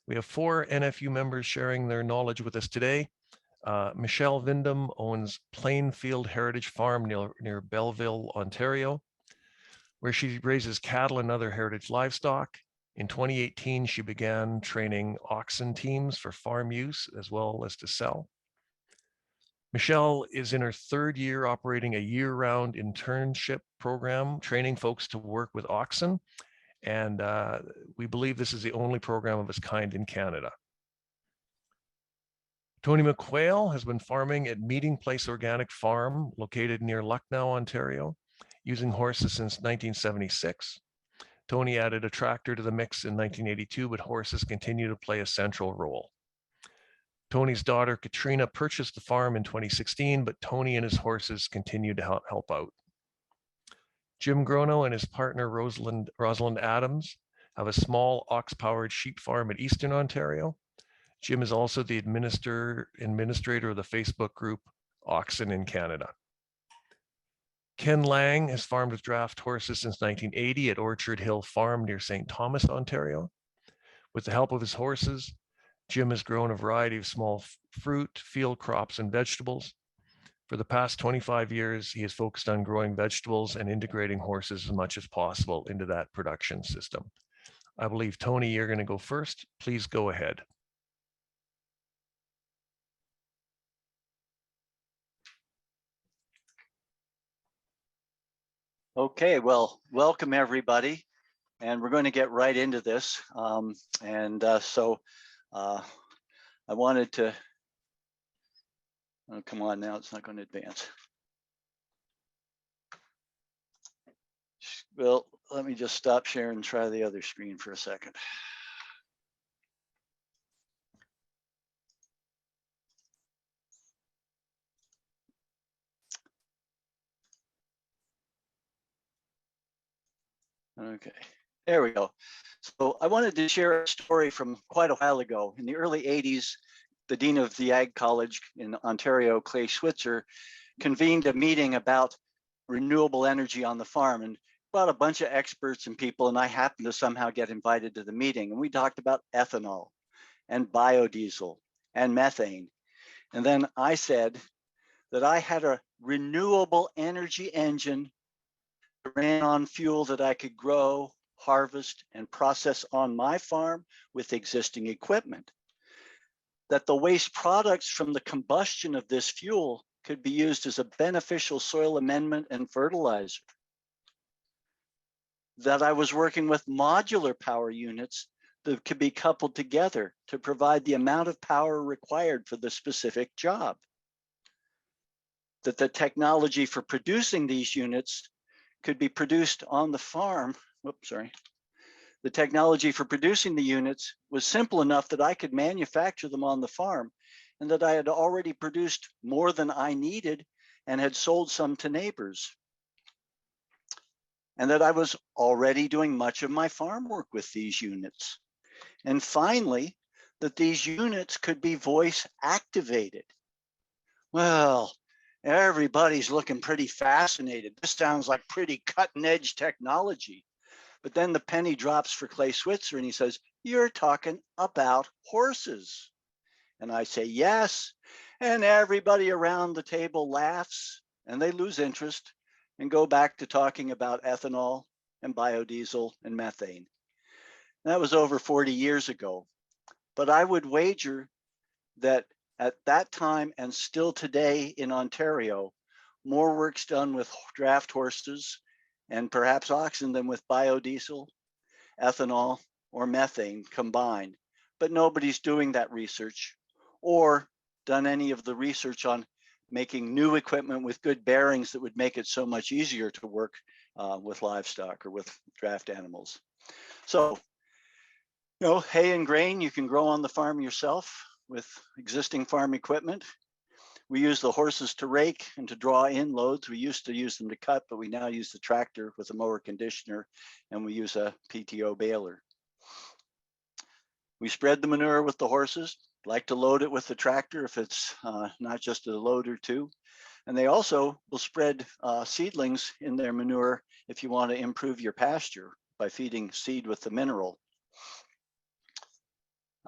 We have 4 NFU members sharing their knowledge with us today. Michelle Vindham owns Plainfield Heritage Farm near Belleville, Ontario, where she raises cattle and other heritage livestock. In 2018, she began training oxen teams for farm use as well as to sell. Michelle is in her 3rd year operating a year-round internship program, training folks to work with oxen. And we believe this is the only program of its kind in Canada. Tony McQuail has been farming at Meeting Place Organic Farm, located near Lucknow, Ontario, using horses since 1976. Tony added a tractor to the mix in 1982, but horses continue to play a central role. Tony's daughter, Katrina, purchased the farm in 2016, but Tony and his horses continue to help out. Jim Grono and his partner, Rosalind Adams, have a small ox-powered sheep farm in Eastern Ontario. Jim is also the administrator of the Facebook group Oxen in Canada. Ken Lang has farmed with draft horses since 1980 at Orchard Hill Farm near St. Thomas, Ontario. With the help of his horses, Jim has grown a variety of small fruit, field crops, and vegetables. For the past 25 years, he has focused on growing vegetables and integrating horses as much as possible into that production system. I believe, Tony, you're going to go first. Please go ahead. Okay, well, welcome everybody, and we're going to get right into this. I wanted to, oh, come on now, it's not going to advance. Well, let me just stop sharing and try the other screen for a second. Okay, there we go. So I wanted to share a story from quite a while ago. In the early 80s, the Dean of the Ag College in Ontario, Clay Switzer, convened a meeting about renewable energy on the farm and brought a bunch of experts and people, and I happened to somehow get invited to the meeting. And we talked about ethanol and biodiesel and methane. And then I said that I had a renewable energy engine that ran on fuel that I could grow, harvest, and process on my farm with existing equipment. That the waste products from the combustion of this fuel could be used as a beneficial soil amendment and fertilizer. That I was working with modular power units that could be coupled together to provide the amount of power required for the specific job. That the technology for producing these units could be produced on the farm. Whoops, sorry. The technology for producing the units was simple enough that I could manufacture them on the farm, and that I had already produced more than I needed and had sold some to neighbors. And that I was already doing much of my farm work with these units. And finally, that these units could be voice activated. Well, everybody's looking pretty fascinated. This sounds like pretty cutting edge technology. But then the penny drops for Clay Switzer and he says, "You're talking about horses." And I say, "Yes." And everybody around the table laughs and they lose interest and go back to talking about ethanol and biodiesel and methane. That was over 40 years ago. But I would wager that at that time and still today in Ontario, more work's done with draft horses and perhaps oxen than with biodiesel, ethanol, or methane combined. But nobody's doing that research or done any of the research on making new equipment with good bearings that would make it so much easier to work with livestock or with draft animals. So, you know, hay and grain you can grow on the farm yourself with existing farm equipment. We use the horses to rake and to draw in loads. We used to use them to cut, but we now use the tractor with a mower conditioner, and we use a PTO baler. We spread the manure with the horses, like to load it with the tractor if it's not just a load or two. And they also will spread seedlings in their manure if you want to improve your pasture by feeding seed with the mineral.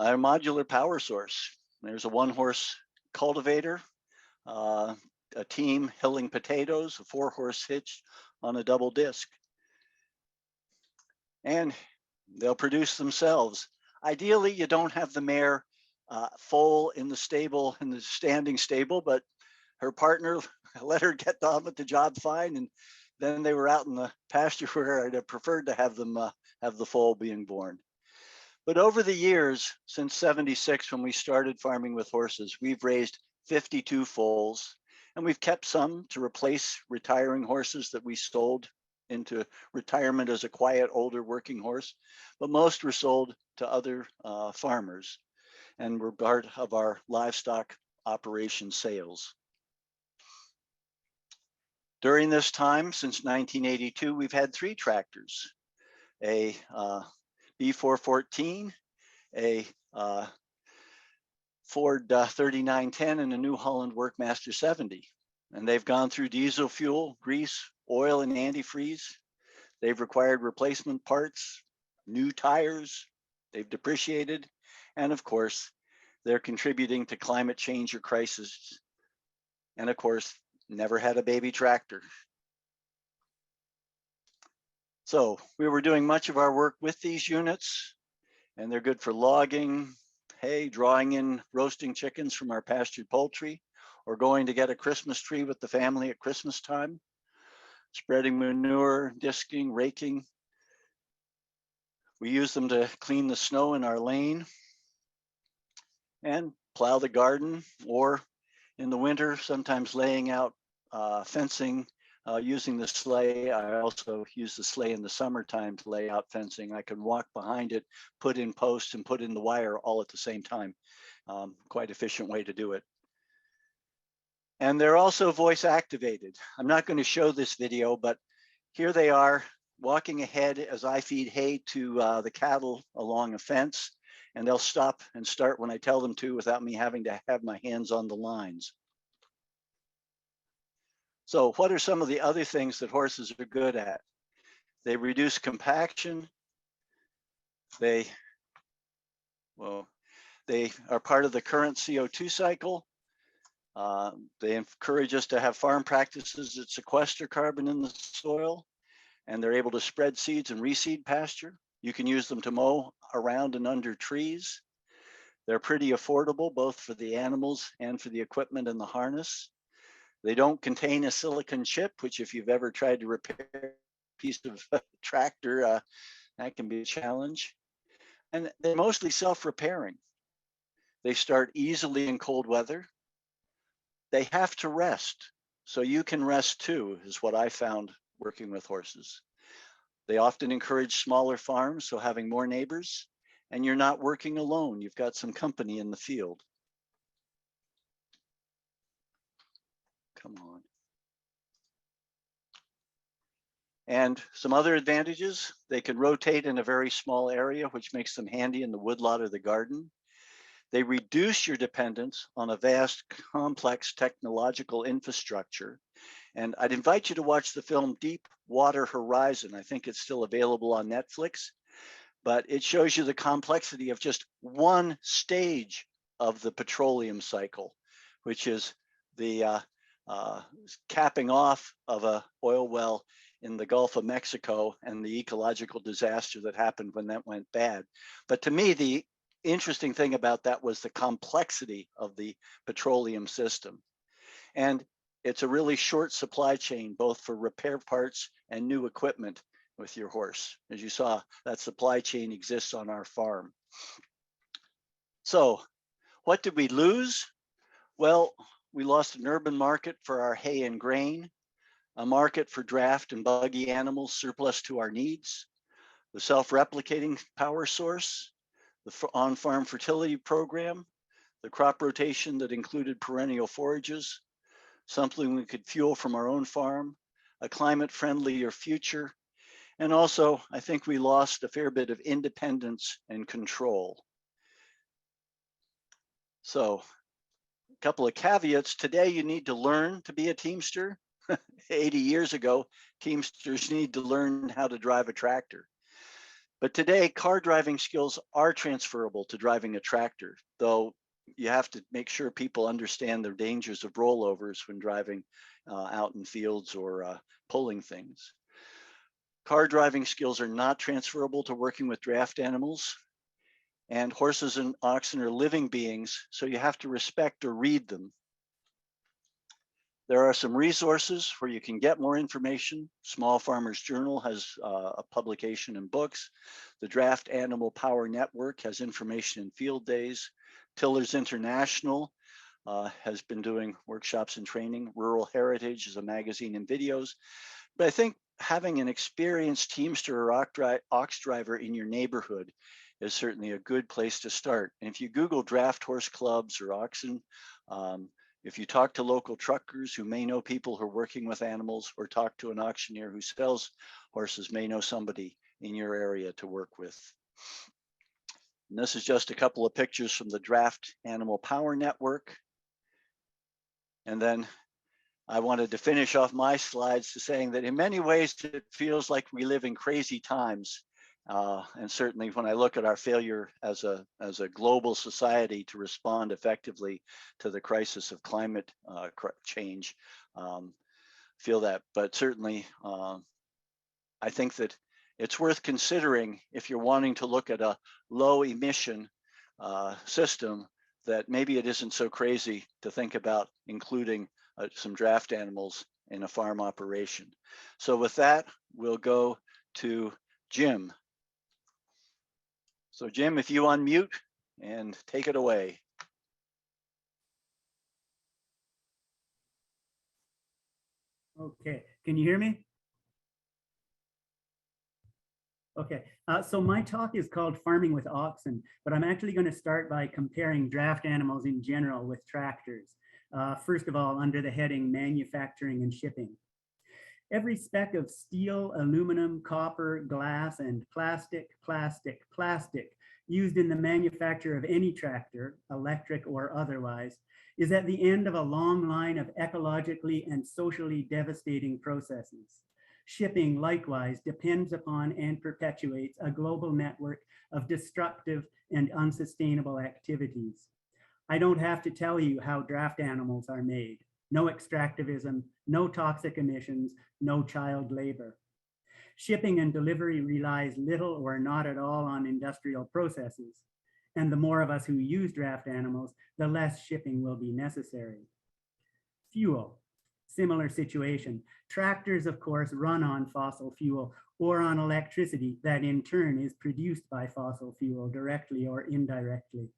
A modular power source. There's a 1-horse cultivator, a team hilling potatoes, a 4-horse hitch on a double disc. And they'll produce themselves. Ideally, you don't have the mare foal in the stable, in the standing stable, but her partner let her get on with the job fine. And then they were out in the pasture where I'd have preferred to have them have the foal being born. But over the years, since 76, when we started farming with horses, we've raised 52 foals, and we've kept some to replace retiring horses that we sold into retirement as a quiet, older working horse. But most were sold to other farmers and were part of our livestock operation sales. During this time, since 1982, we've had 3 tractors, a B414, a Ford 3910, and a New Holland Workmaster 70. And they've gone through diesel fuel, grease, oil, and antifreeze. They've required replacement parts, new tires, they've depreciated, and of course, they're contributing to climate change or crisis. And of course, never had a baby tractor. So we were doing much of our work with these units, and they're good for logging, hay, drawing in roasting chickens from our pastured poultry, or going to get a Christmas tree with the family at Christmas time, spreading manure, disking, raking. We use them to clean the snow in our lane and plow the garden, or in the winter, sometimes laying out fencing using the sleigh. I also use the sleigh in the summertime to lay out fencing. I can walk behind it, put in posts, and put in the wire all at the same time. Quite efficient way to do it. And they're also voice activated. I'm not going to show this video, but here they are walking ahead as I feed hay to the cattle along a fence, and they'll stop and start when I tell them to without me having to have my hands on the lines. So what are some of the other things that horses are good at? They reduce compaction. They are part of the current CO2 cycle. They encourage us to have farm practices that sequester carbon in the soil, and they're able to spread seeds and reseed pasture. You can use them to mow around and under trees. They're pretty affordable, both for the animals and for the equipment and the harness. They don't contain a silicon chip, which if you've ever tried to repair a piece of tractor, that can be a challenge. And they're mostly self-repairing. They start easily in cold weather. They have to rest, so you can rest too, is what I found working with horses. They often encourage smaller farms, so having more neighbors, and you're not working alone. You've got some company in the field. Come on. And some other advantages, they can rotate in a very small area, which makes them handy in the woodlot or the garden. They reduce your dependence on a vast, complex technological infrastructure. And I'd invite you to watch the film Deep Water Horizon. I think it's still available on Netflix, but it shows you the complexity of just one stage of the petroleum cycle, which is the capping off of an oil well in the Gulf of Mexico and the ecological disaster that happened when that went bad. But to me, the interesting thing about that was the complexity of the petroleum system. And it's a really short supply chain, both for repair parts and new equipment with your horse. As you saw, that supply chain exists on our farm. So what did we lose? Well, we lost an urban market for our hay and grain, a market for draft and buggy animals surplus to our needs, the self-replicating power source, the on-farm fertility program, the crop rotation that included perennial forages, something we could fuel from our own farm, a climate-friendlier future, and also I think we lost a fair bit of independence and control. So a couple of caveats. Today, you need to learn to be a teamster. 80 years ago, teamsters need to learn how to drive a tractor. But today, car driving skills are transferable to driving a tractor, though you have to make sure people understand the dangers of rollovers when driving out in fields or pulling things. Car driving skills are not transferable to working with draft animals, and horses and oxen are living beings, so you have to respect or read them. There are some resources where you can get more information. Small Farmers Journal has a publication and books. The Draft Animal Power Network has information and field days. Tillers International has been doing workshops and training. Rural Heritage is a magazine and videos. But I think having an experienced teamster or ox driver in your neighborhood is certainly a good place to start. And if you Google draft horse clubs or oxen, if you talk to local truckers who may know people who are working with animals, or talk to an auctioneer who sells horses, may know somebody in your area to work with. And this is just a couple of pictures from the Draft Animal Power Network. And then I wanted to finish off my slides to saying that in many ways, it feels like we live in crazy times. And certainly when I look at our failure as a global society to respond effectively to the crisis of climate change, feel that. But certainly, I think that it's worth considering if you're wanting to look at a low emission system, that maybe it isn't so crazy to think about including some draft animals in a farm operation. So with that, we'll go to Jim. So Jim, if you unmute and take it away. Okay, can you hear me? Okay, so my talk is called Farming with Oxen, but I'm actually going to start by comparing draft animals in general with tractors. First of all, under the heading manufacturing and shipping. Every speck of steel, aluminum, copper, glass, and plastic used in the manufacture of any tractor, electric or otherwise, is at the end of a long line of ecologically and socially devastating processes. Shipping, likewise, depends upon and perpetuates a global network of destructive and unsustainable activities. I don't have to tell you how draft animals are made. No extractivism, no toxic emissions, no child labor. Shipping and delivery relies little or not at all on industrial processes. And the more of us who use draft animals, the less shipping will be necessary. Fuel, similar situation. Tractors, of course, run on fossil fuel or on electricity that in turn is produced by fossil fuel directly or indirectly.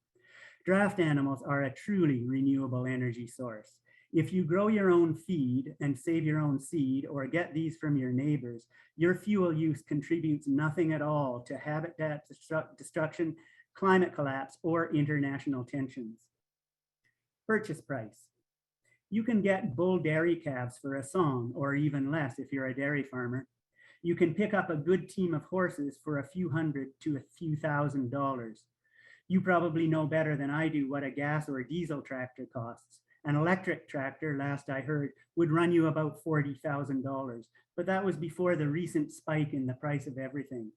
Draft animals are a truly renewable energy source. If you grow your own feed and save your own seed or get these from your neighbors, your fuel use contributes nothing at all to habitat destruction, climate collapse, or international tensions. Purchase price. You can get bull dairy calves for a song, or even less if you're a dairy farmer. You can pick up a good team of horses for a few hundred to a few $1,000s. You probably know better than I do what a gas or diesel tractor costs. An electric tractor, last I heard, would run you about $40,000, but that was before the recent spike in the price of everything.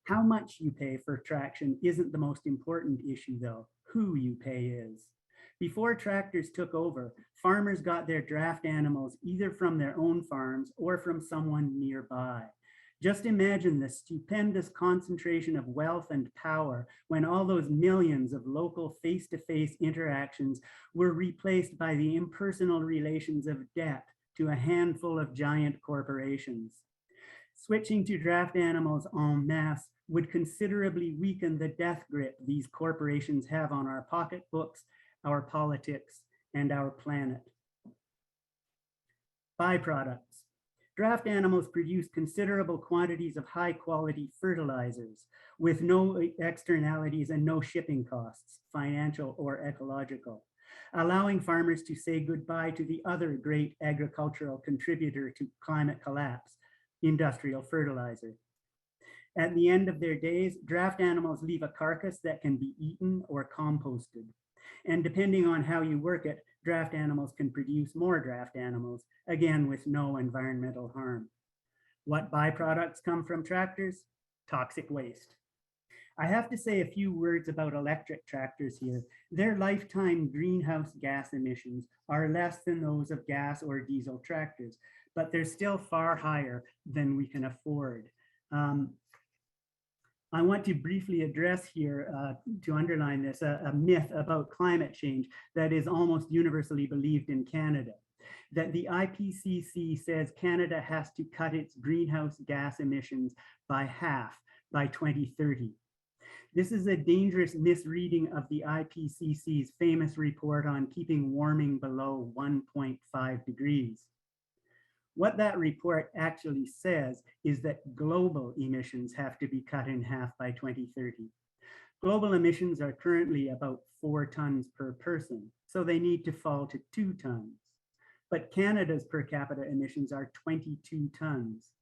How much you pay for traction isn't the most important issue though, who you pay is. Before tractors took over, farmers got their draft animals either from their own farms or from someone nearby. Just imagine the stupendous concentration of wealth and power when all those millions of local face-to-face interactions were replaced by the impersonal relations of debt to a handful of giant corporations. Switching to draft animals en masse would considerably weaken the death grip these corporations have on our pocketbooks, our politics, and our planet. Byproducts. Draft animals produce considerable quantities of high quality fertilizers with no externalities and no shipping costs, financial or ecological, allowing farmers to say goodbye to the other great agricultural contributor to climate collapse, industrial fertilizer. At the end of their days, draft animals leave a carcass that can be eaten or composted. And depending on how you work it, draft animals can produce more draft animals, again with no environmental harm. What byproducts come from tractors? toxic waste. I have to say a few words about electric tractors here. Their lifetime greenhouse gas emissions are less than those of gas or diesel tractors, but they're still far higher than we can afford. I want to briefly address here, to underline this, a myth about climate change that is almost universally believed in Canada, that the IPCC says Canada has to cut its greenhouse gas emissions by half by 2030. This is a dangerous misreading of the IPCC's famous report on keeping warming below 1.5 degrees. What that report actually says is that global emissions have to be cut in half by 2030. Global emissions are currently about 4 tons per person, so they need to fall to 2 tons. But Canada's per capita emissions are 22 tons.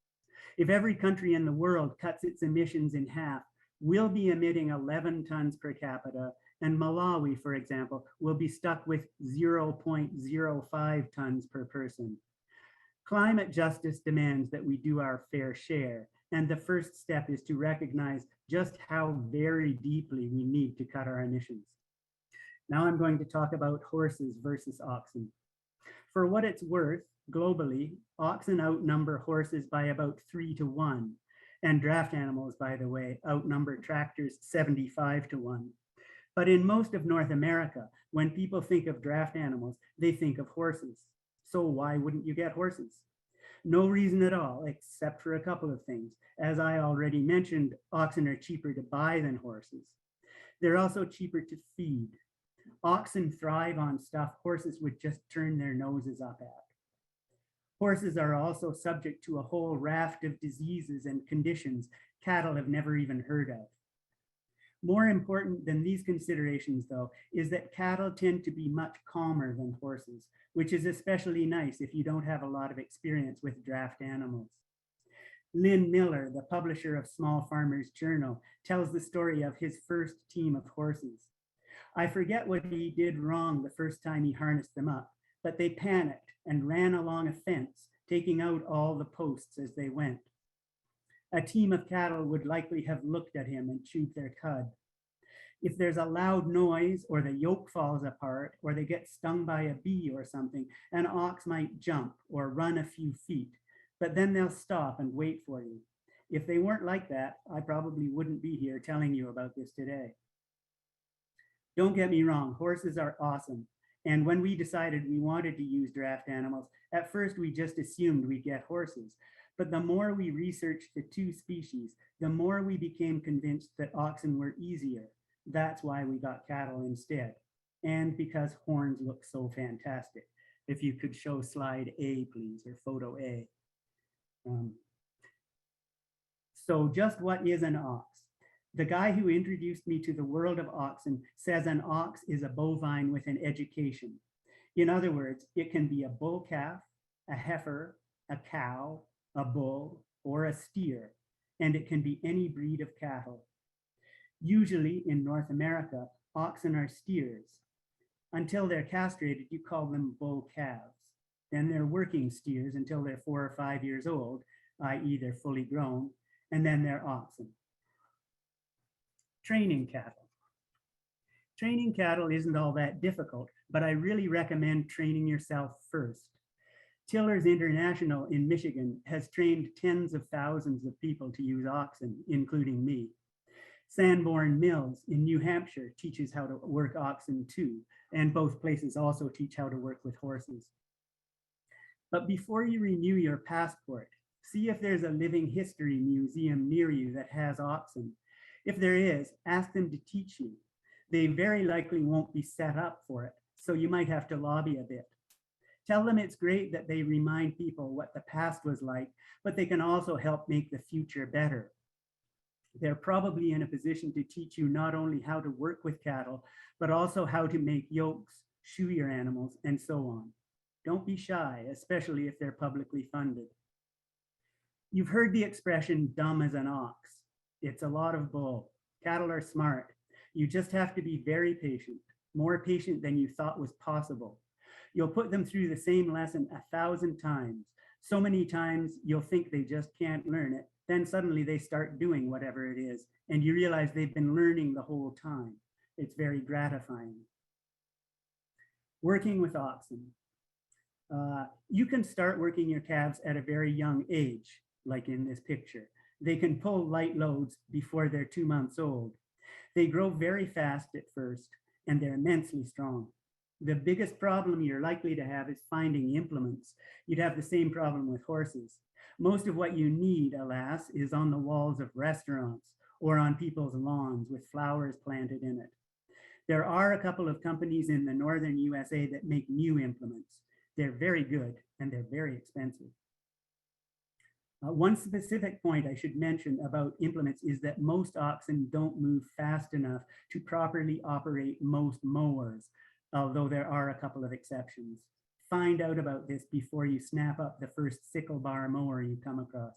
If every country in the world cuts its emissions in half, we'll be emitting 11 tons per capita, and Malawi, for example, will be stuck with 0.05 tons per person. Climate justice demands that we do our fair share, and the first step is to recognize just how very deeply we need to cut our emissions. Now I'm going to talk about horses versus oxen. For what it's worth, globally, oxen outnumber horses by about 3 to 1. And draft animals, by the way, outnumber tractors 75 to 1. But in most of North America, when people think of draft animals, they think of horses. So why wouldn't you get horses? No reason at all, except for a couple of things. As I already mentioned, oxen are cheaper to buy than horses. They're also cheaper to feed. Oxen thrive on stuff horses would just turn their noses up at. Horses are also subject to a whole raft of diseases and conditions cattle have never even heard of. More important than these considerations, though, is that cattle tend to be much calmer than horses, which is especially nice if you don't have a lot of experience with draft animals. Lynn Miller, the publisher of Small Farmers Journal, tells the story of his first team of horses. I forget what he did wrong the first time he harnessed them up, but they panicked and ran along a fence, taking out all the posts as they went. A team of cattle would likely have looked at him and chewed their cud. If there's a loud noise or the yoke falls apart or they get stung by a bee or something, an ox might jump or run a few feet, but then they'll stop and wait for you. If they weren't like that, I probably wouldn't be here telling you about this today. Don't get me wrong, horses are awesome. And when we decided we wanted to use draft animals, at first we just assumed we'd get horses. But the more we researched the two species, the more we became convinced that oxen were easier. That's why we got cattle instead. And because horns look so fantastic. If you could show slide A, please, or photo A. So just what is an ox? The guy who introduced me to the world of oxen says an ox is a bovine with an education. In other words, it can be a bull calf, a heifer, a cow, a bull, or a steer, and it can be any breed of cattle. Usually in North America, oxen are steers. Until they're castrated, you call them bull calves. Then they're working steers until they're 4 or 5 years old, i.e. they're fully grown, and then they're oxen. Training cattle. Training cattle isn't all that difficult, but I really recommend training yourself first. Tillers International in Michigan has trained tens of thousands of people to use oxen, including me. Sanborn Mills in New Hampshire teaches how to work oxen too, and both places also teach how to work with horses. But before you renew your passport, see if there's a living history museum near you that has oxen. If there is, ask them to teach you. They very likely won't be set up for it, so you might have to lobby a bit. Tell them it's great that they remind people what the past was like, but they can also help make the future better. They're probably in a position to teach you not only how to work with cattle, but also how to make yokes, shoe your animals, and so on. Don't be shy, especially if they're publicly funded. You've heard the expression dumb as an ox. It's a lot of bull. Cattle are smart. You just have to be very patient, more patient than you thought was possible. You'll put them through the same lesson 1,000 times, so many times you'll think they just can't learn it, Then suddenly they start doing whatever it is, and you realize they've been learning the whole time. It's very gratifying. Working with oxen. You can start working your calves at a very young age, like in this picture. They can pull light loads before they're 2 months old. They grow very fast at first, and they're immensely strong. The biggest problem you're likely to have is finding implements. You'd have the same problem with horses. Most of what you need, alas, is on the walls of restaurants or on people's lawns with flowers planted in it. There are a couple of companies in the northern USA that make new implements. They're very good and they're very expensive. One specific point I should mention about implements is that most oxen don't move fast enough to properly operate most mowers, although there are a couple of exceptions. Find out about this before you snap up the first sickle bar mower you come across.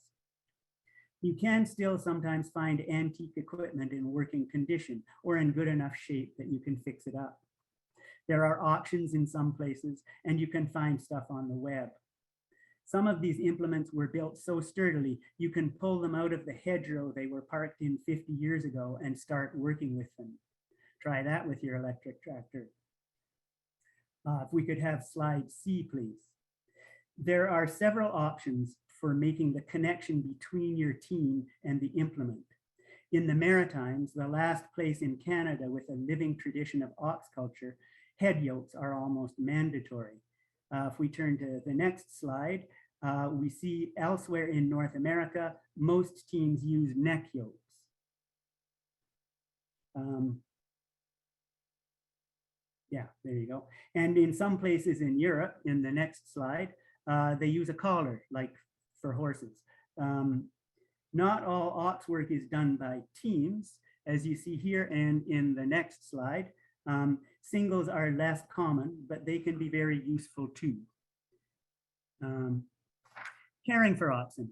You can still sometimes find antique equipment in working condition or in good enough shape that you can fix it up. There are auctions in some places, and you can find stuff on the web. Some of these implements were built so sturdily, you can pull them out of the hedgerow they were parked in 50 years ago and start working with them. Try that with your electric tractor. If we could have slide C, please. There are several options for making the connection between your team and the implement. In the Maritimes, the last place in Canada with a living tradition of ox culture, head yokes are almost mandatory. If we turn to the next slide, we see elsewhere in North America, most teams use neck yokes. Yeah, there you go. And in some places in Europe, in the next slide, they use a collar, like for horses. Not all ox work is done by teams, as you see here and in the next slide. Singles are less common, but they can be very useful too. Caring for oxen.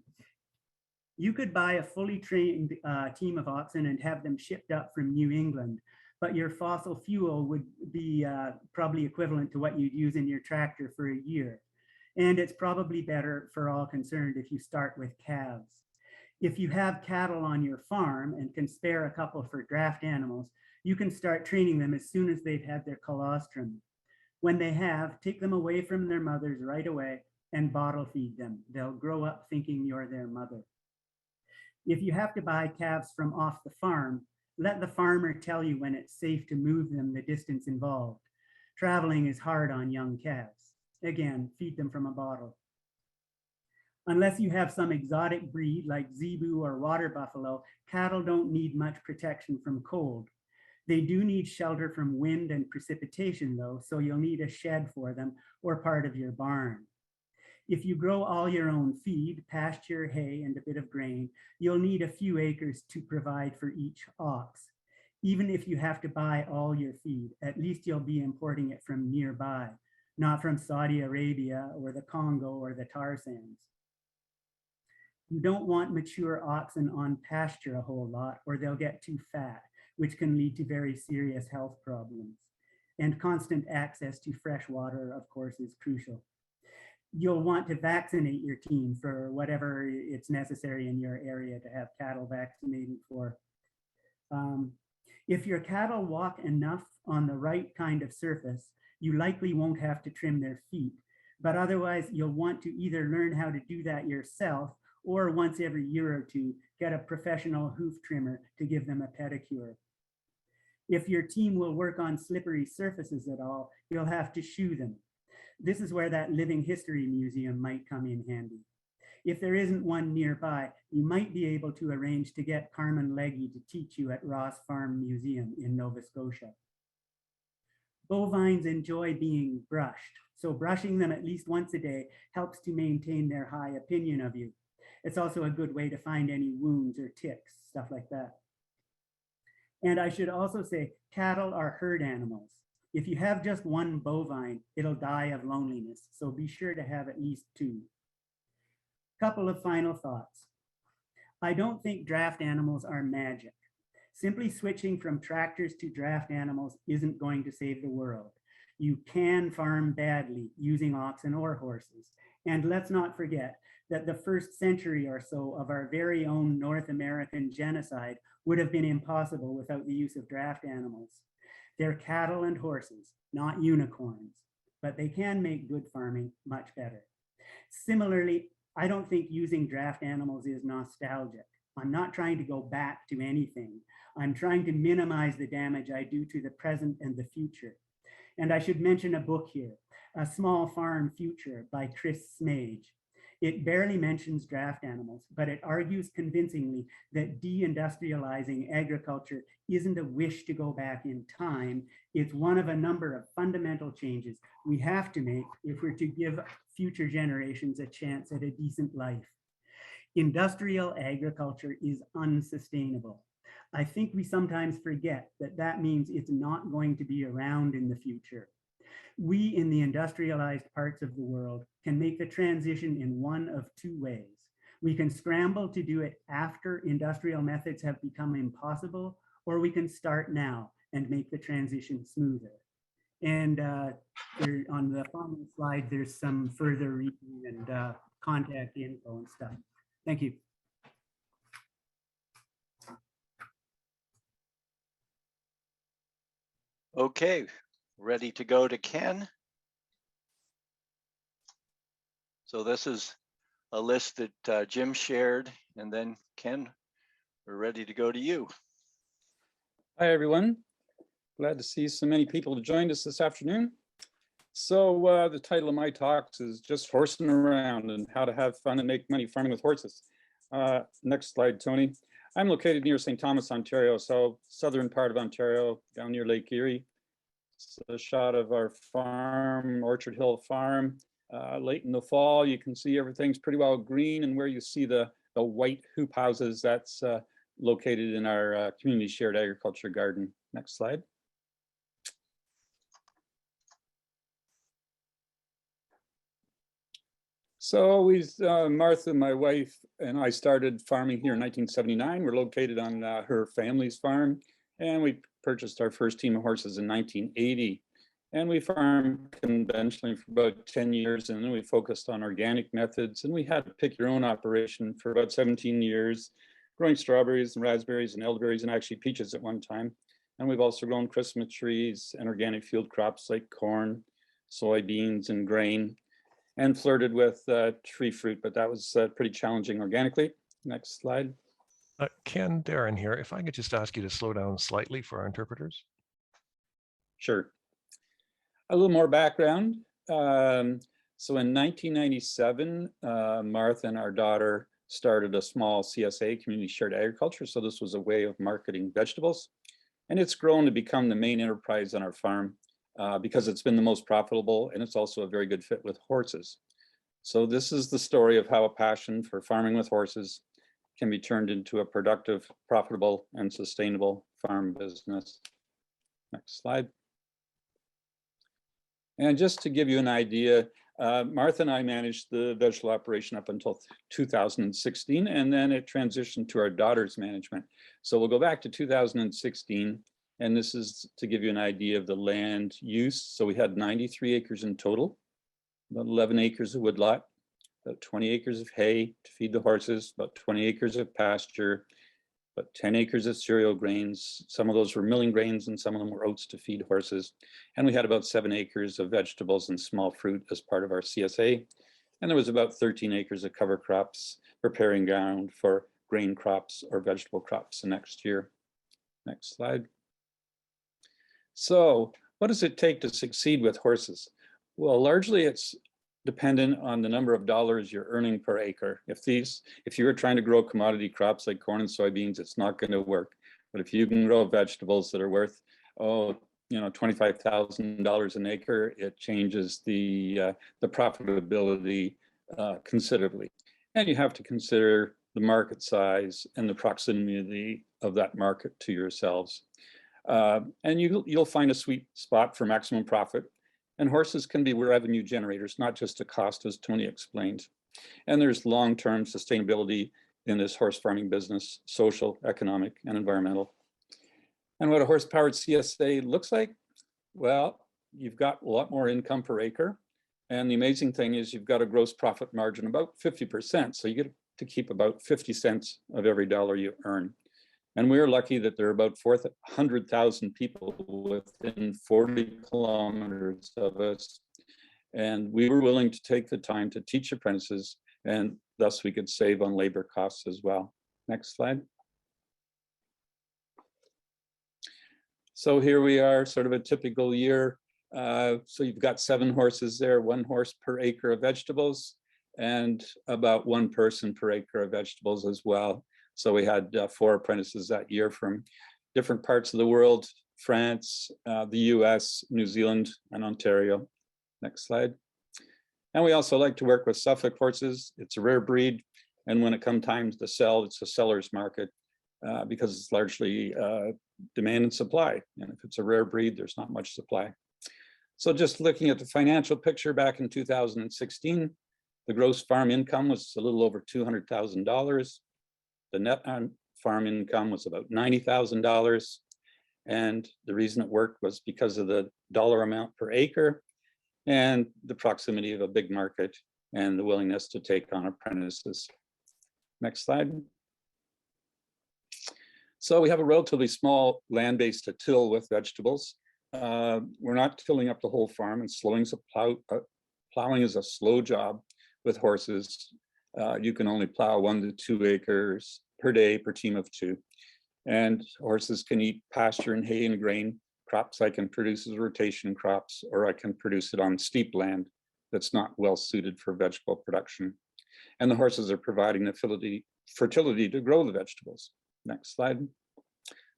You could buy a fully trained team of oxen and have them shipped up from New England, but your fossil fuel would be probably equivalent to what you'd use in your tractor for a year. And it's probably better for all concerned if you start with calves. If you have cattle on your farm and can spare a couple for draft animals, you can start training them as soon as they've had their colostrum. When they have, take them away from their mothers right away and bottle feed them. They'll grow up thinking you're their mother. If you have to buy calves from off the farm, let the farmer tell you when it's safe to move them the distance involved. Traveling is hard on young calves. Again, feed them from a bottle. Unless you have some exotic breed like zebu or water buffalo, cattle don't need much protection from cold. They do need shelter from wind and precipitation though, so you'll need a shed for them or part of your barn. If you grow all your own feed, pasture, hay, and a bit of grain, you'll need a few acres to provide for each ox. Even if you have to buy all your feed, at least you'll be importing it from nearby, not from Saudi Arabia or the Congo or the tar sands. You don't want mature oxen on pasture a whole lot or they'll get too fat, which can lead to very serious health problems. And constant access to fresh water, of course, is crucial. You'll want to vaccinate your team for whatever it's necessary in your area to have cattle vaccinated for. If your cattle walk enough on the right kind of surface, you likely won't have to trim their feet, but otherwise you'll want to either learn how to do that yourself or once every year or two, get a professional hoof trimmer to give them a pedicure. If your team will work on slippery surfaces at all, you'll have to shoe them. This is where that living history museum might come in handy. If there isn't one nearby, you might be able to arrange to get Carmen Legge to teach you at Ross Farm Museum in Nova Scotia. Bovines enjoy being brushed, so brushing them at least once a day helps to maintain their high opinion of you. It's also a good way to find any wounds or ticks, stuff like that. And I should also say, cattle are herd animals. If you have just one bovine, it'll die of loneliness, so be sure to have at least two. Couple of final thoughts. I don't think draft animals are magic. Simply switching from tractors to draft animals isn't going to save the world. You can farm badly using oxen or horses. And let's not forget that the first century or so of our very own North American genocide would have been impossible without the use of draft animals. They're cattle and horses, not unicorns, but they can make good farming much better. Similarly, I don't think using draft animals is nostalgic. I'm not trying to go back to anything. I'm trying to minimize the damage I do to the present and the future. And I should mention a book here, A Small Farm Future by Chris Smage. It barely mentions draft animals, but it argues convincingly that deindustrializing agriculture isn't a wish to go back in time. It's one of a number of fundamental changes we have to make if we're to give future generations a chance at a decent life. Industrial agriculture is unsustainable. I think we sometimes forget that that means it's not going to be around in the future. We in the industrialized parts of the world can make the transition in one of two ways. We can scramble to do it after industrial methods have become impossible, or we can start now and make the transition smoother. And on the following slide, there's some further reading and contact info and stuff. Thank you. Okay, ready to go to Ken. So this is a list that Jim shared, and then Ken, we're ready to go to you. Hi, everyone. Glad to see so many people have joined us this afternoon. So the title of my talks is just horsing around and how to have fun and make money farming with horses. Next slide, Tony. I'm located near St. Thomas, Ontario, so southern part of Ontario, down near Lake Erie. It's a shot of our farm, Orchard Hill Farm. Late in the fall, you can see everything's pretty well green, and where you see the white hoop houses, that's located in our community shared agriculture garden. Next slide. So Martha, my wife, and I started farming here in 1979. We're located on her family's farm, and we purchased our first team of horses in 1980. And we farmed conventionally for about 10 years, and then we focused on organic methods, and we had a pick your own operation for about 17 years, growing strawberries and raspberries and elderberries and actually peaches at one time. And we've also grown Christmas trees and organic field crops like corn, soybeans, and grain, and flirted with tree fruit, but that was pretty challenging organically. Next slide. Ken, Darren here. If I could just ask you to slow down slightly for our interpreters. Sure. A little more background. So in 1997, Martha and our daughter started a small CSA, Community Shared Agriculture. So this was a way of marketing vegetables. And it's grown to become the main enterprise on our farm because it's been the most profitable, and it's also a very good fit with horses. So this is the story of how a passion for farming with horses can be turned into a productive, profitable, and sustainable farm business. Next slide. And just to give you an idea, Martha and I managed the vegetable operation up until 2016, and then it transitioned to our daughter's management. So we'll go back to 2016, and this is to give you an idea of the land use. So we had 93 acres in total, about 11 acres of woodlot, about 20 acres of hay to feed the horses, about 20 acres of pasture, about 10 acres of cereal grains. Some of those were milling grains and some of them were oats to feed horses. And we had about 7 acres of vegetables and small fruit as part of our CSA. And there was about 13 acres of cover crops, preparing ground for grain crops or vegetable crops the next year. Next slide. So what does it take to succeed with horses? Well, largely it's dependent on the number of dollars you're earning per acre. If you were trying to grow commodity crops like corn and soybeans, it's not going to work. But if you can grow vegetables that are worth, $25,000 an acre, it changes the profitability considerably. And you have to consider the market size and the proximity of that market to yourselves. And you'll find a sweet spot for maximum profit. And horses can be revenue generators, not just a cost, as Tony explained. And there's long-term sustainability in this horse farming business, social, economic, and environmental. And what a horse-powered CSA looks like? Well, you've got a lot more income per acre. And the amazing thing is you've got a gross profit margin about 50%. So you get to keep about 50 cents of every dollar you earn. And we're lucky that there are about 400,000 people within 40 kilometers of us. And we were willing to take the time to teach apprentices, and thus we could save on labor costs as well. Next slide. So here we are, sort of a typical year. So you've got 7 horses there, 1 horse per acre of vegetables, and about 1 person per acre of vegetables as well. So we had 4 apprentices that year from different parts of the world, France, the US, New Zealand, and Ontario. Next slide. And we also like to work with Suffolk horses. It's a rare breed. And when it comes time to sell, it's a seller's market because it's largely demand and supply. And if it's a rare breed, there's not much supply. So just looking at the financial picture back in 2016, the gross farm income was a little over $200,000. The net farm income was about $90,000. And the reason it worked was because of the dollar amount per acre and the proximity of a big market and the willingness to take on apprentices. Next slide. So we have a relatively small land base to till with vegetables. We're not tilling up the whole farm, and plowing is a slow job with horses. You can only plow 1 to 2 acres per day per team of 2. And horses can eat pasture and hay and grain. Crops I can produce as rotation crops, or I can produce it on steep land that's not well suited for vegetable production. And the horses are providing the fertility to grow the vegetables. Next slide.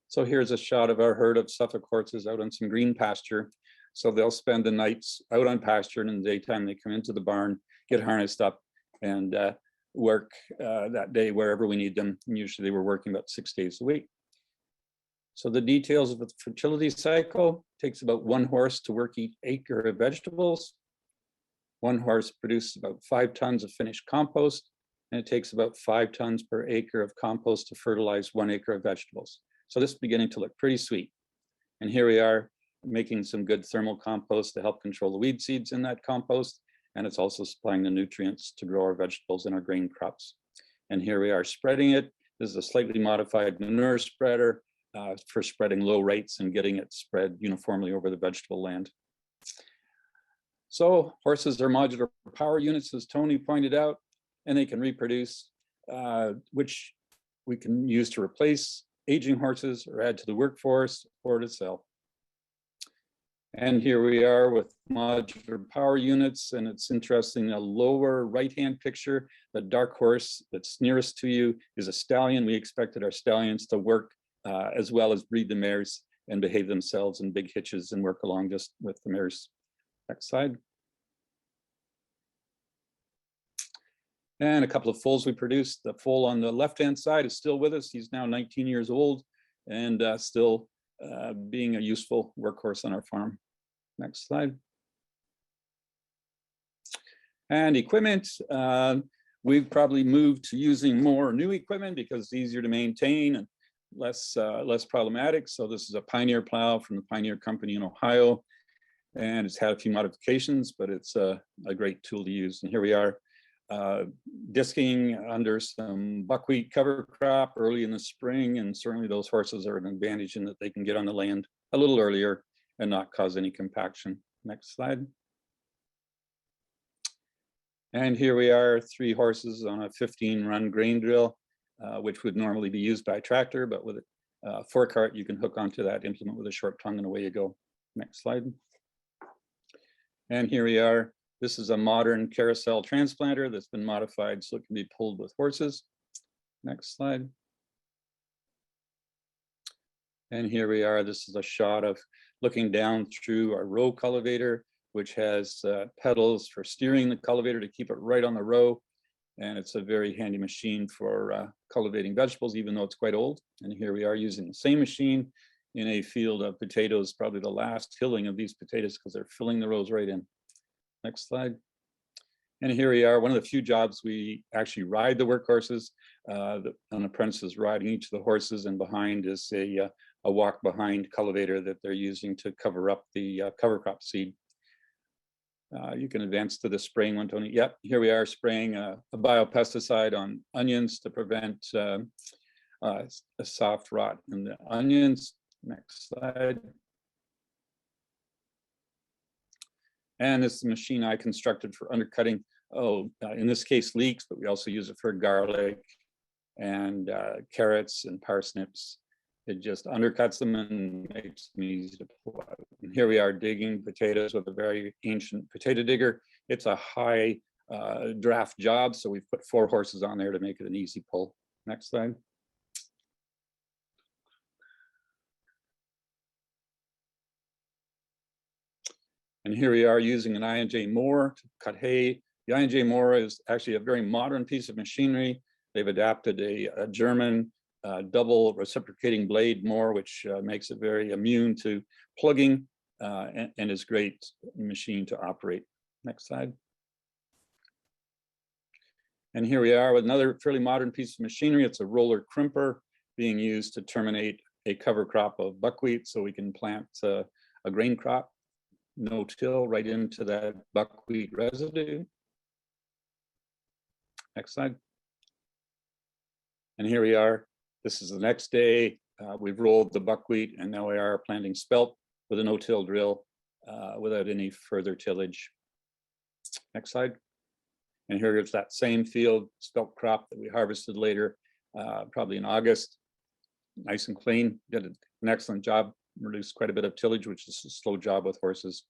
So here's a shot of our herd of Suffolk horses out on some green pasture. So they'll spend the nights out on pasture, and in the daytime they come into the barn, get harnessed up, and work that day wherever we need them. And usually we're working about 6 days a week. So the details of the fertility cycle: takes about 1 horse to work each acre of vegetables. 1 horse produces about 5 tons of finished compost, and it takes about 5 tons per acre of compost to fertilize 1 acre of vegetables. So this is beginning to look pretty sweet. And here we are making some good thermal compost to help control the weed seeds in that compost. And it's also supplying the nutrients to grow our vegetables and our grain crops. And here we are spreading it. This is a slightly modified manure spreader for spreading low rates and getting it spread uniformly over the vegetable land. So horses are modular power units, as Tony pointed out, and they can reproduce, which we can use to replace aging horses or add to the workforce or to sell. And here we are with modular power units, and it's interesting, the lower right-hand picture, the dark horse that's nearest to you is a stallion. We expected our stallions to work as well as breed the mares and behave themselves in big hitches and work along just with the mares. Next slide. And a couple of foals we produced. The foal on the left-hand side is still with us. He's now 19 years old and still being a useful workhorse on our farm. Next slide. And equipment. We've probably moved to using more new equipment because it's easier to maintain and less problematic. So this is a Pioneer plow from the Pioneer company in Ohio, and it's had a few modifications, but it's a great tool to use. And here we are disking under some buckwheat cover crop early in the spring, and certainly those horses are an advantage in that they can get on the land a little earlier and not cause any compaction. Next slide. And here we are, 3 horses on a 15-run grain drill, which would normally be used by a tractor, but with a forecart, you can hook onto that implement with a short tongue and away you go. Next slide. And here we are. This is a modern carousel transplanter that's been modified so it can be pulled with horses. Next slide. And here we are. This is a shot of looking down through our row cultivator, which has pedals for steering the cultivator to keep it right on the row. And it's a very handy machine for cultivating vegetables, even though it's quite old. And here we are using the same machine in a field of potatoes, probably the last tilling of these potatoes because they're filling the rows right in. Next slide. And here we are, one of the few jobs we actually ride the workhorses. An apprentice is riding each of the horses, and behind is a a walk behind cultivator that they're using to cover up the cover crop seed. You can advance to the spraying one, Tony. Yep, here we are spraying a biopesticide on onions to prevent a soft rot in the onions. Next slide. And this is the machine I constructed for undercutting. In this case, leeks, but we also use it for garlic and carrots and parsnips. It just undercuts them and makes them easy to pull out. And here we are digging potatoes with a very ancient potato digger. It's a high draft job, so we've put 4 horses on there to make it an easy pull. Next slide. And here we are using an I&J mower to cut hay. The I&J mower is actually a very modern piece of machinery. They've adapted a German double reciprocating blade mower, which makes it very immune to plugging and is a great machine to operate. Next slide. And here we are with another fairly modern piece of machinery. It's a roller crimper being used to terminate a cover crop of buckwheat so we can plant a grain crop, no-till, right into that buckwheat residue. Next slide. And here we are. This is the next day. We've rolled the buckwheat and now we are planting spelt with a no-till drill without any further tillage. Next slide. And here is that same field spelt crop that we harvested later, probably in August. Nice and clean, did an excellent job, reduced quite a bit of tillage, which is a slow job with horses.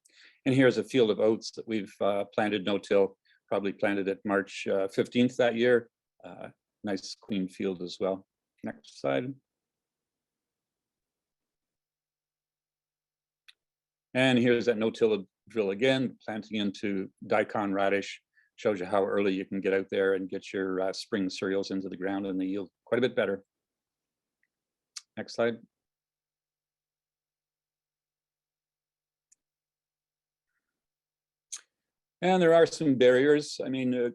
And here's a field of oats that we've planted no-till, probably planted it March 15th that year. Nice clean field as well. Next slide. And here's that no-till drill again, planting into daikon radish. Shows you how early you can get out there and get your spring cereals into the ground and they yield quite a bit better. Next slide. And there are some barriers. I mean,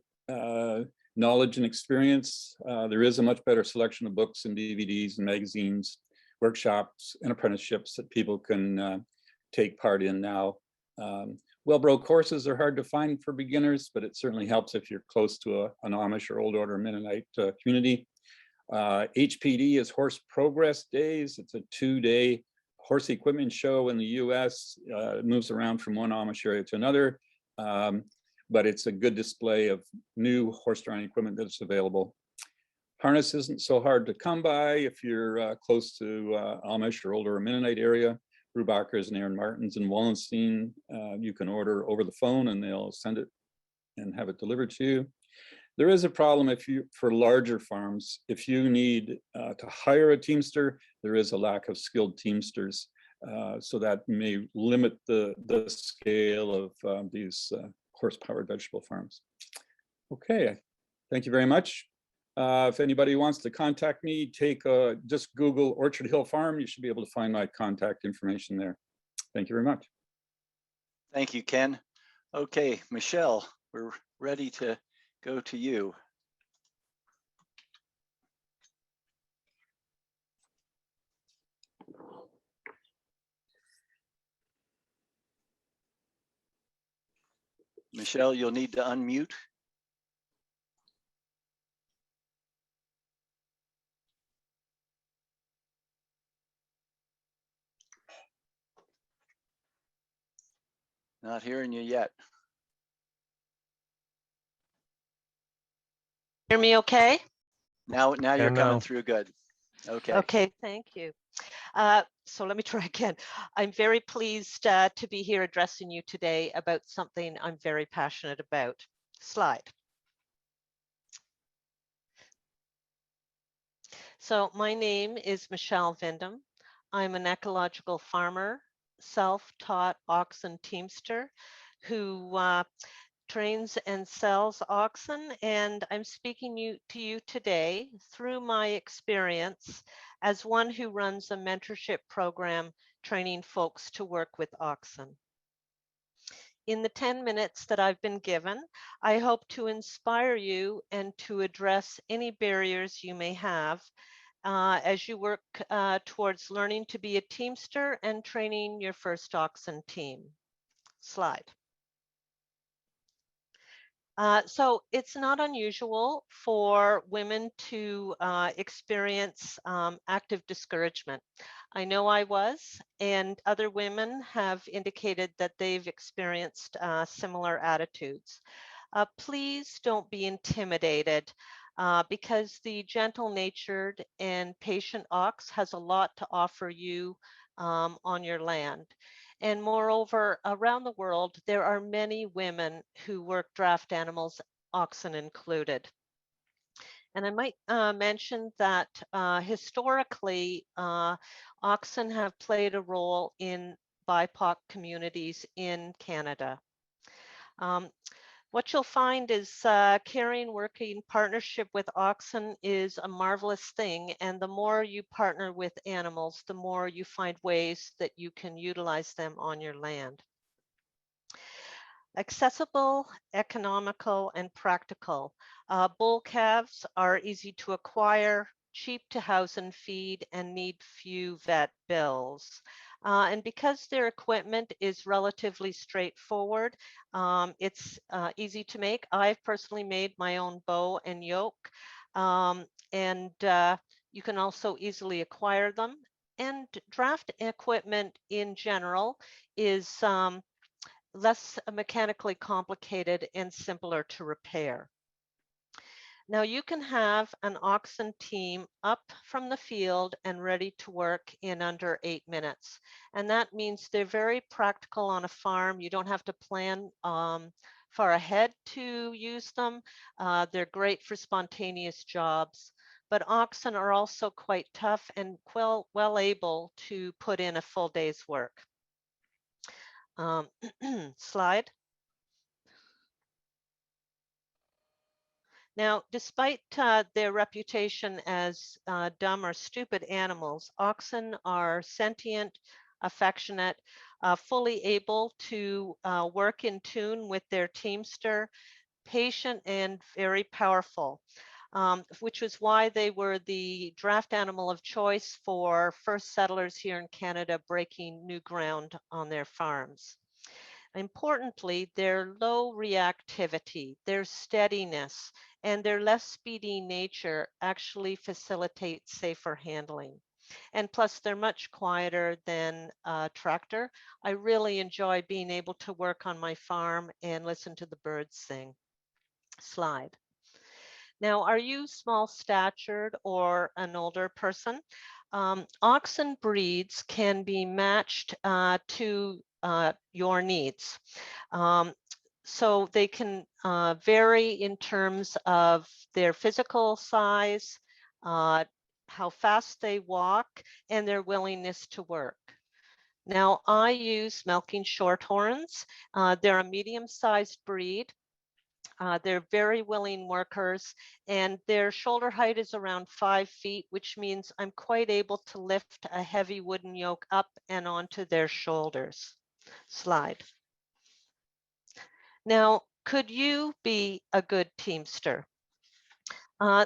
knowledge and experience. There is a much better selection of books and DVDs and magazines, workshops and apprenticeships that people can take part in now. Well-broke horses are hard to find for beginners, but it certainly helps if you're close to an Amish or Old Order Mennonite community. HPD is Horse Progress Days. It's a 2-day horse equipment show in the US. It moves around from one Amish area to another, but it's a good display of new horse drawing equipment that's available. Harness isn't so hard to come by if you're close to Amish or Old Order Mennonite area. Brubacher's and Aaron Martin's in Wallenstein. You can order over the phone and they'll send it and have it delivered to you. There is a problem for larger farms. If you need to hire a teamster, there is a lack of skilled teamsters. So that may limit the scale of these horse-powered vegetable farms. Okay, thank you very much. If anybody wants to contact me, just Google Orchard Hill Farm. You should be able to find my contact information there. Thank you very much. Thank you, Ken. Okay, Michelle, we're ready to go to you. Michelle, you'll need to unmute. Not hearing you yet. Hear me okay? Now you're coming through good. Okay. Okay, thank you. So let me try again. I'm very pleased to be here addressing you today about something I'm very passionate about. Slide. So my name is Michelle Vindham. I'm an ecological farmer, self-taught oxen teamster who trains and sells oxen, and I'm speaking to you today through my experience as one who runs a mentorship program training folks to work with oxen. In the 10 minutes that I've been given, I hope to inspire you and to address any barriers you may have as you work towards learning to be a teamster and training your first oxen team. Slide. So it's not unusual for women to experience active discouragement. I know I was, and other women have indicated that they've experienced similar attitudes. Please don't be intimidated because the gentle-natured and patient ox has a lot to offer you on your land. And moreover, around the world, there are many women who work draft animals, oxen included. And I might mention that historically, oxen have played a role in BIPOC communities in Canada. What you'll find is caring, working partnership with oxen is a marvelous thing. And the more you partner with animals, the more you find ways that you can utilize them on your land. Accessible, economical, and practical. Bull calves are easy to acquire, cheap to house and feed, and need few vet bills. And because their equipment is relatively straightforward, it's easy to make. I've personally made my own bow and yoke, and you can also easily acquire them. And draft equipment in general is less mechanically complicated and simpler to repair. Now you can have an oxen team up from the field and ready to work in under 8 minutes. And that means they're very practical on a farm. You don't have to plan far ahead to use them. They're great for spontaneous jobs. But oxen are also quite tough and well able to put in a full day's work. Slide. Now, despite their reputation as dumb or stupid animals, oxen are sentient, affectionate, fully able to work in tune with their teamster, patient and very powerful, which was why they were the draft animal of choice for first settlers here in Canada breaking new ground on their farms. Importantly, their low reactivity, their steadiness, and their less speedy nature actually facilitate safer handling. And plus, they're much quieter than a tractor. I really enjoy being able to work on my farm and listen to the birds sing. Slide. Now, are you small statured or an older person? Oxen breeds can be matched to your needs. So they can vary in terms of their physical size, how fast they walk, and their willingness to work. Now, I use milking shorthorns. They're a medium-sized breed. They're very willing workers, and their shoulder height is around 5 feet, which means I'm quite able to lift a heavy wooden yoke up and onto their shoulders. Slide. Now, could you be a good teamster?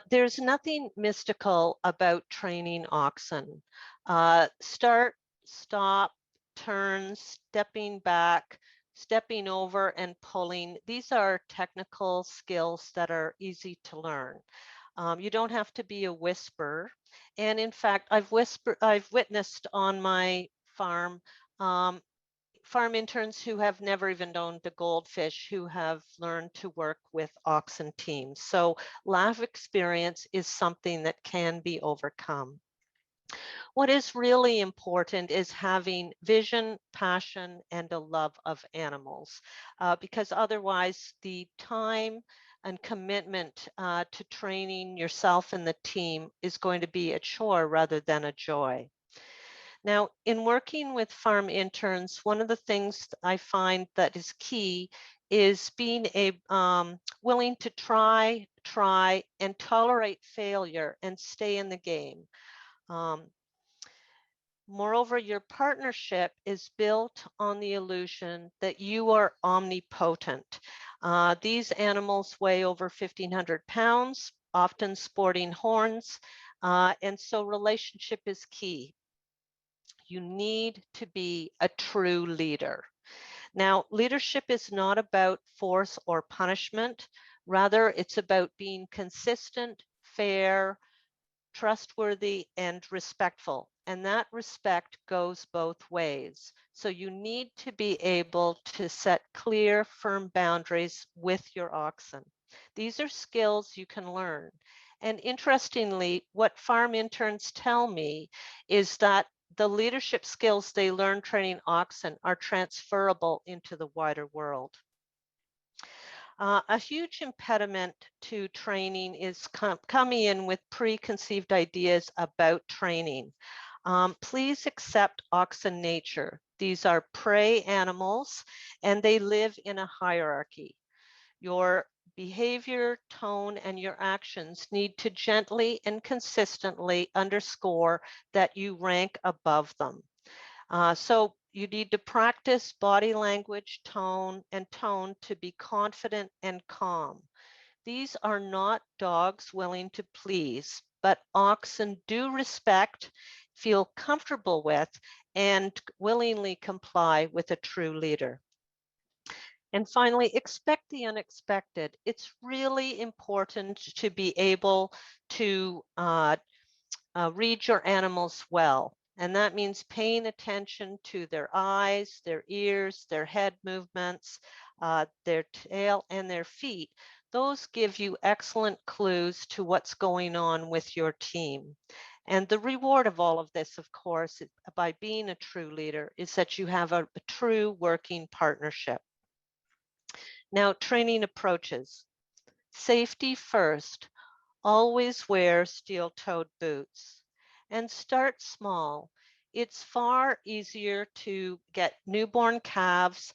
There's nothing mystical about training oxen. Start, stop, turn, stepping back, stepping over, and pulling. These are technical skills that are easy to learn. You don't have to be a whisperer. And in fact, I've witnessed on my farm farm interns who have never even owned a goldfish who have learned to work with oxen teams. So life experience is something that can be overcome. What is really important is having vision, passion, and a love of animals, because otherwise the time and commitment to training yourself and the team is going to be a chore rather than a joy. Now, in working with farm interns, one of the things I find that is key is being willing to try, and tolerate failure and stay in the game. Moreover, your partnership is built on the illusion that you are omnipotent. These animals weigh over 1,500 pounds, often sporting horns. And so relationship is key. You need to be a true leader. Now, leadership is not about force or punishment. Rather, it's about being consistent, fair, trustworthy, and respectful. And that respect goes both ways. So you need to be able to set clear, firm boundaries with your oxen. These are skills you can learn. And interestingly, what farm interns tell me is that the leadership skills they learn training oxen are transferable into the wider world. A huge impediment to training is coming in with preconceived ideas about training. Please accept oxen nature. These are prey animals and they live in a hierarchy. Your behavior, tone, and your actions need to gently and consistently underscore that you rank above them. So you need to practice body language, tone, and tone to be confident and calm. These are not dogs willing to please, but oxen do respect, feel comfortable with, and willingly comply with a true leader. And finally, expect the unexpected. It's really important to be able to read your animals well. And that means paying attention to their eyes, their ears, their head movements, their tail, and their feet. Those give you excellent clues to what's going on with your team. And the reward of all of this, of course, by being a true leader, is that you have a true working partnership. Now, training approaches. Safety first. Always wear steel-toed boots and start small. It's far easier to get newborn calves,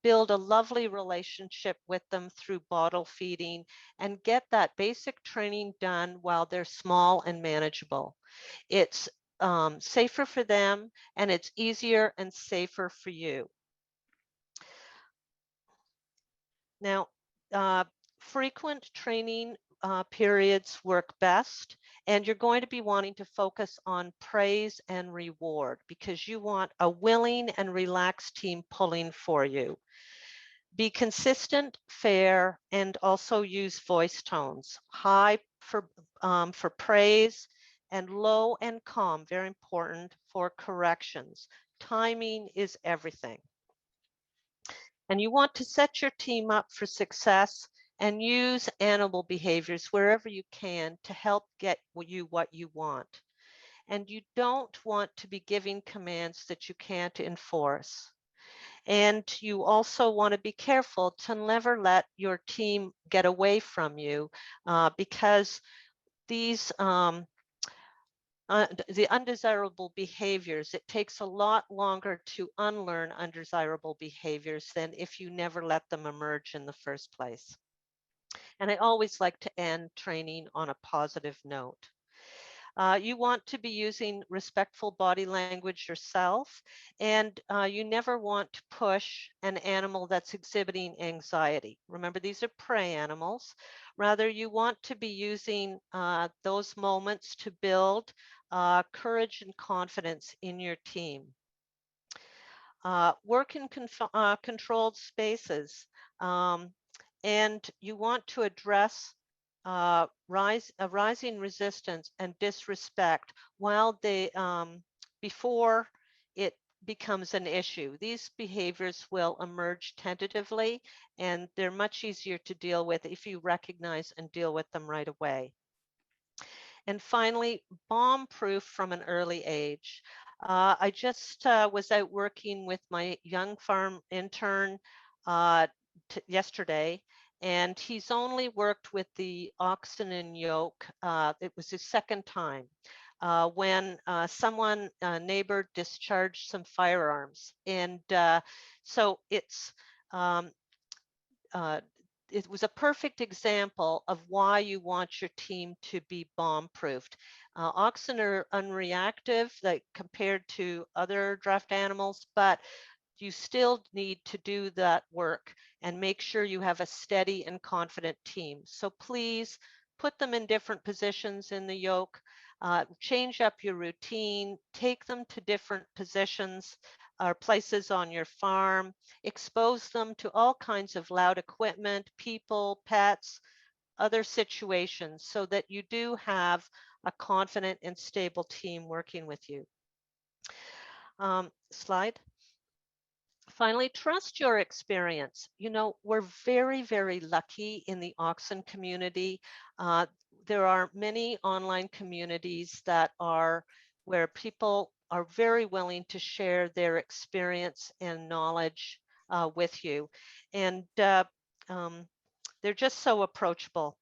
build a lovely relationship with them through bottle feeding, and get that basic training done while they're small and manageable. It's safer for them and it's easier and safer for you. Now, frequent training periods work best, and you're going to be wanting to focus on praise and reward because you want a willing and relaxed team pulling for you. Be consistent, fair, and also use voice tones. High for praise and low and calm, very important for corrections. Timing is everything. And you want to set your team up for success and use animal behaviors wherever you can to help get you what you want. And you don't want to be giving commands that you can't enforce. And you also want to be careful to never let your team get away from you because these the undesirable behaviors, it takes a lot longer to unlearn undesirable behaviors than if you never let them emerge in the first place. And I always like to end training on a positive note. You want to be using respectful body language yourself, and you never want to push an animal that's exhibiting anxiety. Remember, these are prey animals. Rather, you want to be using those moments to build courage and confidence in your team. Work in controlled spaces, and you want to address rising resistance and disrespect while they before it becomes an issue. These behaviors will emerge tentatively, and they're much easier to deal with if you recognize and deal with them right away. And finally, bomb-proof from an early age. I just was out working with my young farm intern yesterday, and he's only worked with the oxen and yoke. It was his second time when someone, a neighbor, discharged some firearms. And so um, it was a perfect example of why you want your team to be bomb-proofed. Oxen are unreactive, like compared to other draft animals, but you still need to do that work and make sure you have a steady and confident team. So please put them in different positions in the yoke. change up your routine, take them to different positions or places on your farm, expose them to all kinds of loud equipment, people, pets, other situations, so that you do have a confident and stable team working with you. Slide. Finally, trust your experience. You know, we're very, very lucky in the oxen community. There are many online communities that are where people are very willing to share their experience and knowledge with you. And they're just so approachable.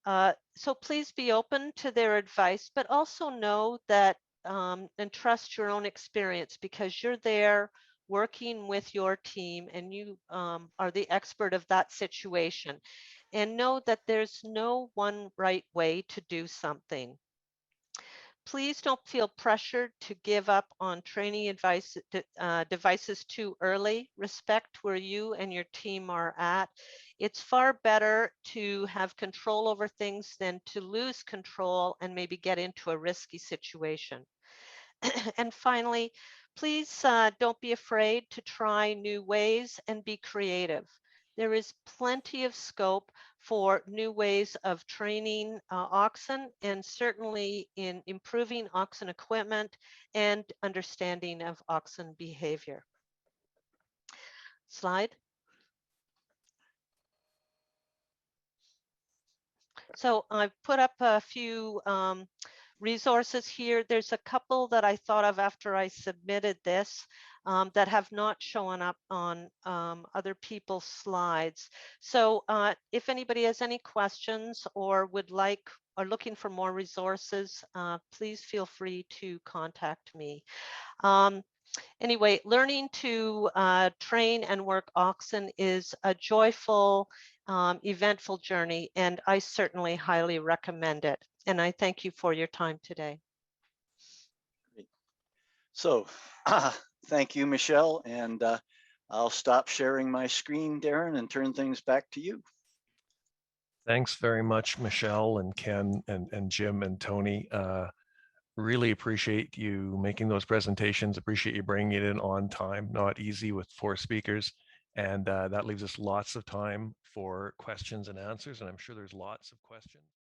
So please be open to their advice, but also know that and trust your own experience, because you're there working with your team and you are the expert of that situation. And know that there's no one right way to do something. Please don't feel pressured to give up on training advice, devices too early. Respect where you and your team are at. It's far better to have control over things than to lose control and maybe get into a risky situation. And finally, please don't be afraid to try new ways and be creative. There is plenty of scope for new ways of training oxen, and certainly in improving oxen equipment and understanding of oxen behavior. Slide. So I've put up a few resources here. There's a couple that I thought of after I submitted this that have not shown up on other people's slides. So if anybody has any questions or would like or looking for more resources, please feel free to contact me. Anyway, learning to train and work oxen is a joyful, eventful journey, and I certainly highly recommend it. And I thank you for your time today. So thank you, Michelle. And I'll stop sharing my screen, Darren, and turn things back to you. Thanks very much, Michelle and Ken and Jim and Tony. Really appreciate you making those presentations. Appreciate you bringing it in on time. Not easy with 4 speakers. And that leaves us lots of time for questions and answers. And I'm sure there's lots of questions.